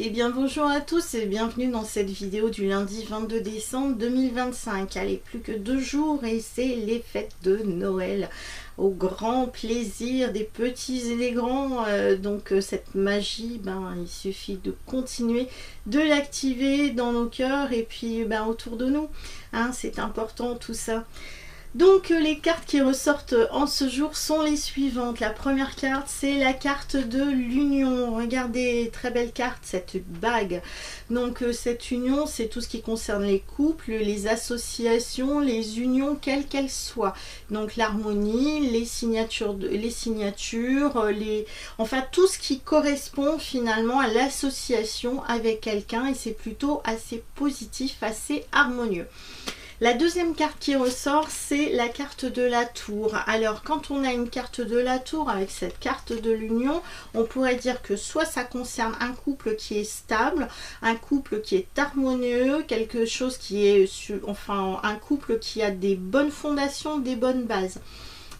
Eh bien bonjour à tous et bienvenue dans cette vidéo du lundi 22 décembre 2025. Allez, plus que 2 jours et c'est les fêtes de Noël. Au grand plaisir des petits et des grands. Cette magie, il suffit de continuer de l'activer dans nos cœurs et puis autour de nous. Hein, c'est important tout ça. Donc les cartes qui ressortent en ce jour sont les suivantes. La première carte, c'est la carte de l'union. Regardez, très belle carte, cette bague. Donc cette union, c'est tout ce qui concerne les couples, les associations, les unions, quelles qu'elles soient. Donc l'harmonie, les signatures, enfin tout ce qui correspond finalement à l'association avec quelqu'un, et c'est plutôt assez positif, assez harmonieux. La deuxième carte qui ressort, c'est la carte de la tour. Alors, quand on a une carte de la tour avec cette carte de l'union, on pourrait dire que soit ça concerne un couple qui est stable, un couple qui est harmonieux, quelque chose qui est, enfin, un couple qui a des bonnes fondations, des bonnes bases.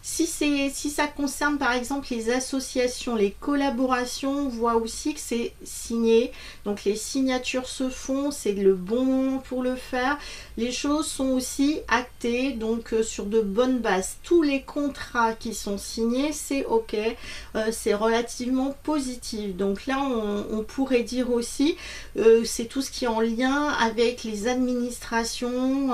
Si ça concerne par exemple les associations, les collaborations, on voit aussi que c'est signé. Donc les signatures se font, c'est le bon moment pour le faire. Les choses sont aussi actées, donc sur de bonnes bases. Tous les contrats qui sont signés, c'est ok, c'est relativement positif. Donc là, on pourrait dire aussi, c'est tout ce qui est en lien avec les administrations.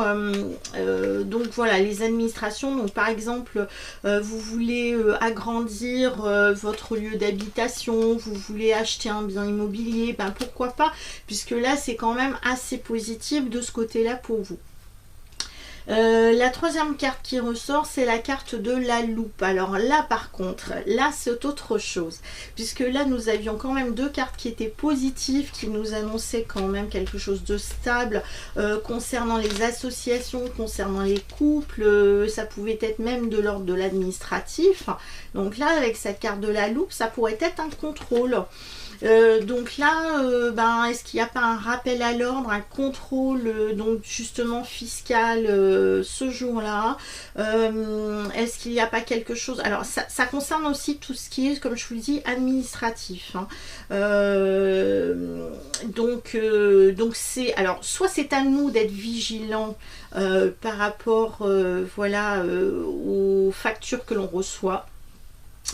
Donc voilà, les administrations, donc par exemple, vous voulez agrandir votre lieu d'habitation, vous voulez acheter un bien immobilier, pourquoi pas, puisque là c'est quand même assez positif de ce côté-là pour vous. La troisième carte qui ressort, c'est la carte de la loupe. Alors là par contre, là c'est autre chose, puisque là nous avions quand même deux cartes qui étaient positives, qui nous annonçaient quand même quelque chose de stable concernant les associations, concernant les couples, ça pouvait être même de l'ordre de l'administratif. Donc là avec cette carte de la loupe, ça pourrait être un contrôle. Donc là, est-ce qu'il n'y a pas un rappel à l'ordre, un contrôle donc justement fiscal ce jour-là? Est-ce qu'il n'y a pas quelque chose? Alors ça concerne aussi tout ce qui est, comme je vous le dis, administratif. Hein. Donc c'est, alors soit c'est à nous d'être vigilants par rapport aux factures que l'on reçoit.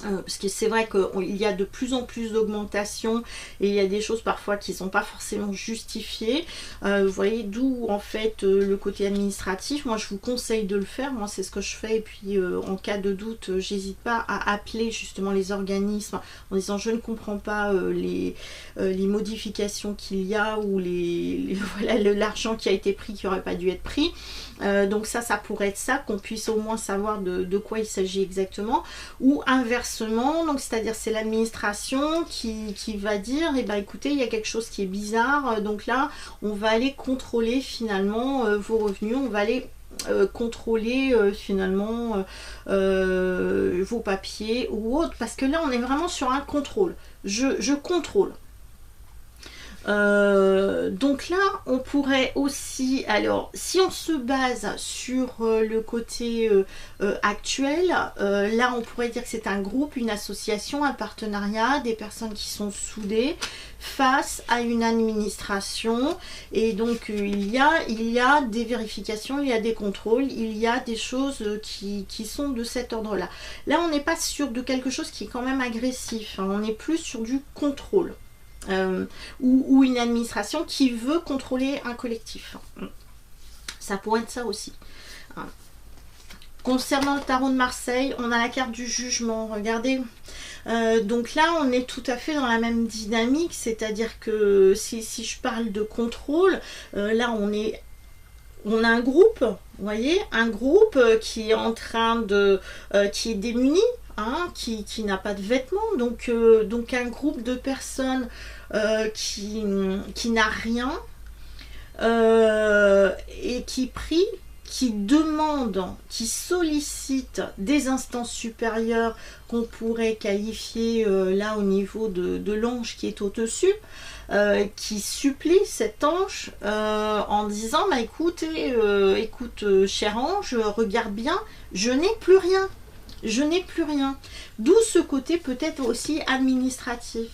Parce que c'est vrai qu'il y a de plus en plus d'augmentation et il y a des choses parfois qui ne sont pas forcément justifiées. Vous voyez, d'où en fait le côté administratif. Moi je vous conseille de le faire, moi c'est ce que je fais, et puis en cas de doute, j'hésite pas à appeler justement les organismes en disant je ne comprends pas les modifications qu'il y a, ou l'argent qui a été pris qui n'aurait pas dû être pris. Donc ça pourrait être ça, qu'on puisse au moins savoir de quoi il s'agit exactement, ou inversement, donc c'est-à-dire c'est l'administration qui va dire écoutez, il y a quelque chose qui est bizarre, donc là on va aller contrôler finalement vos revenus, on va aller contrôler finalement vos papiers ou autres, parce que là on est vraiment sur un contrôle, je contrôle. Donc là on pourrait aussi, alors si on se base sur le côté actuel, là on pourrait dire que c'est un groupe, une association, un partenariat, des personnes qui sont soudées face à une administration, et donc il y a des vérifications, il y a des contrôles, il y a des choses qui sont de cet ordre là. Là on n'est pas sur de quelque chose qui est quand même agressif, hein, on est plus sur du contrôle. Ou une administration qui veut contrôler un collectif. Ça pourrait être ça aussi. Concernant le tarot de Marseille, on a la carte du jugement, regardez. Donc là on est tout à fait dans la même dynamique, c'est-à-dire que si je parle de contrôle, là on a un groupe, vous voyez, un groupe qui est en train de qui est démuni, hein, qui n'a pas de vêtements, donc un groupe de personnes qui n'a rien et qui prie, qui demande, qui sollicite des instances supérieures qu'on pourrait qualifier là au niveau de l'ange qui est au-dessus, qui supplie cet ange en disant écoute cher ange, regarde bien, je n'ai plus rien. je n'ai plus rien. D'où ce côté peut-être aussi administratif.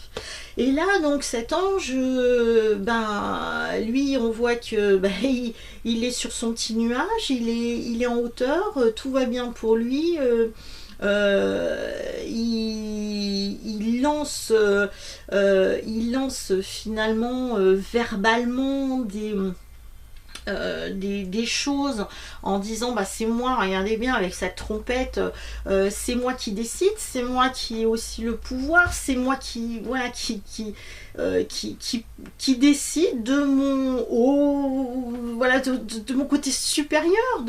Et là, donc cet ange, ben, lui, on voit que ben, il est sur son petit nuage, il est en hauteur, tout va bien pour lui. Il lance finalement verbalement des choses en disant bah c'est moi, regardez bien avec sa trompette, c'est moi qui décide, c'est moi qui ai aussi le pouvoir, c'est moi qui voilà qui décide de mon voilà de mon côté supérieur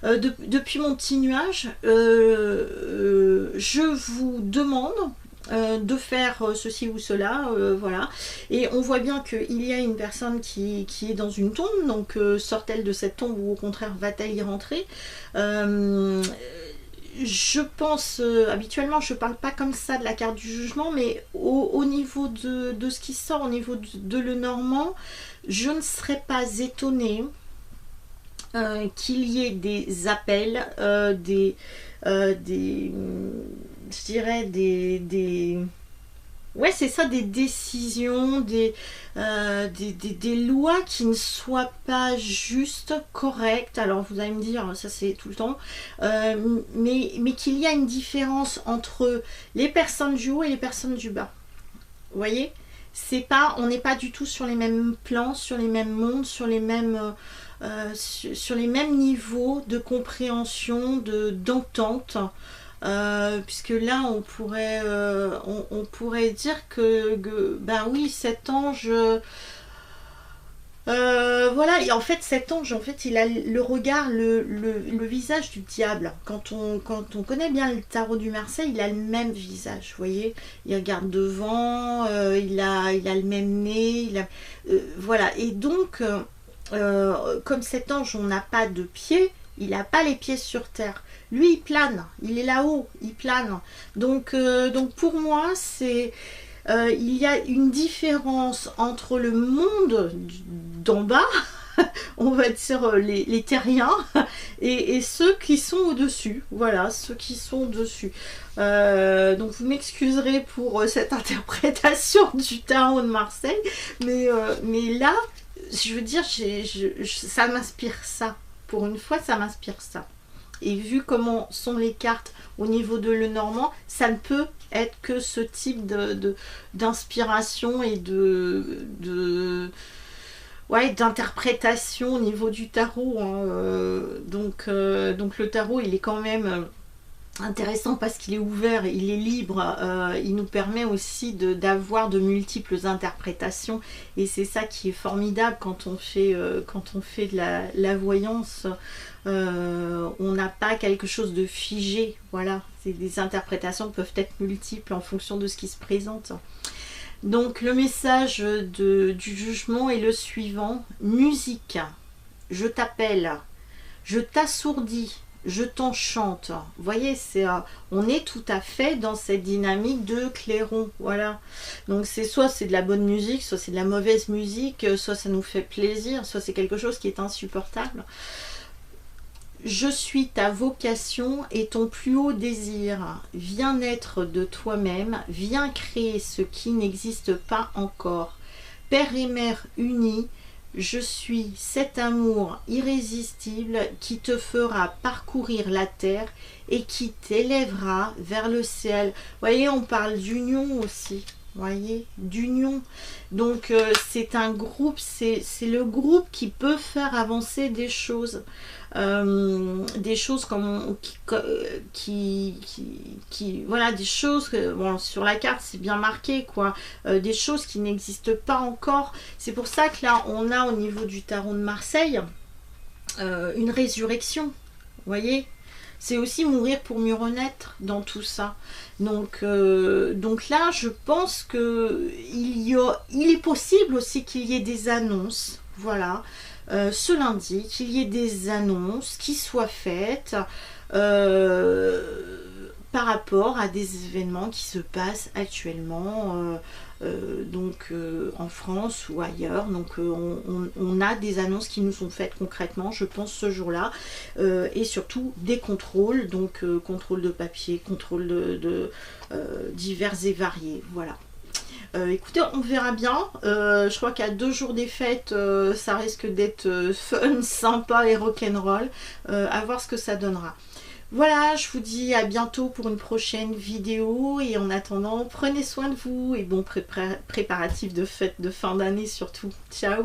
depuis mon petit nuage. Je vous demande de faire ceci ou cela, voilà. Et on voit bien qu'il y a une personne qui est dans une tombe, donc sort-elle de cette tombe ou au contraire va-t-elle y rentrer? Je pense, habituellement je parle pas comme ça de la carte du jugement, mais au niveau de ce qui sort, au niveau de Lenormand, je ne serais pas étonnée qu'il y ait des appels, je dirais ouais c'est ça, des décisions, des lois qui ne soient pas justes, correctes. Alors vous allez me dire, ça c'est tout le temps, mais qu'il y a une différence entre les personnes du haut et les personnes du bas. Vous voyez, c'est pas, on n'est pas du tout sur les mêmes plans, sur les mêmes mondes, sur les mêmes niveaux de compréhension, d'entente. Puisque là on pourrait dire que ben oui, cet ange voilà, et en fait cet ange, en fait il a le regard, le visage du diable. Quand on connaît bien le tarot du Marseille, il a le même visage, vous voyez, il regarde devant, il a le même nez, voilà. Et donc comme cet ange, on n'a pas de pieds, il n'a pas les pieds sur terre. Lui, il plane, il est là-haut, il plane. Donc pour moi, c'est il y a une différence entre le monde d'en bas, on va dire les terriens, et ceux qui sont au-dessus. Voilà, ceux qui sont au-dessus. Donc vous m'excuserez pour cette interprétation du tarot de Marseille, mais là, je veux dire, ça m'inspire ça. Pour une fois, ça m'inspire ça. Et vu comment sont les cartes au niveau de Lenormand, ça ne peut être que ce type d'inspiration et ouais, d'interprétation au niveau du tarot. Hein. Donc le tarot, il est quand même intéressant parce qu'il est ouvert, il est libre, il nous permet aussi d'avoir de multiples interprétations, et c'est ça qui est formidable quand on fait de la voyance. On n'a pas quelque chose de figé, voilà, les interprétations peuvent être multiples en fonction de ce qui se présente. Donc le message du jugement est le suivant: musique, je t'appelle, je t'assourdis, je t'enchante. Vous voyez, on est tout à fait dans cette dynamique de clairon, voilà. Donc soit c'est de la bonne musique, soit c'est de la mauvaise musique, soit ça nous fait plaisir, soit c'est quelque chose qui est insupportable. Je suis ta vocation et ton plus haut désir. Viens naître de toi-même, viens créer ce qui n'existe pas encore. Père et mère unis, je suis cet amour irrésistible qui te fera parcourir la terre et qui t'élèvera vers le ciel. Vous voyez, on parle d'union aussi. Vous voyez, d'union. Donc c'est un groupe, c'est le groupe qui peut faire avancer des choses. Comme voilà, des choses que, bon, sur la carte c'est bien marqué quoi, des choses qui n'existent pas encore. C'est pour ça que là on a au niveau du tarot de Marseille une résurrection, vous voyez. C'est aussi mourir pour mieux renaître dans tout ça. Donc là, je pense que il est possible aussi qu'il y ait des annonces, voilà, ce lundi, qu'il y ait des annonces qui soient faites par rapport à des événements qui se passent actuellement en France ou ailleurs. Donc on a des annonces qui nous sont faites concrètement, je pense, ce jour-là, et surtout des contrôles, donc contrôle de papier, contrôle de divers et variés, voilà. Écoutez, on verra bien. Je crois qu'à 2 jours des fêtes, ça risque d'être fun, sympa et rock'n'roll. À voir ce que ça donnera. Voilà, je vous dis à bientôt pour une prochaine vidéo. Et en attendant, prenez soin de vous et bon préparatif de fête de fin d'année surtout. Ciao!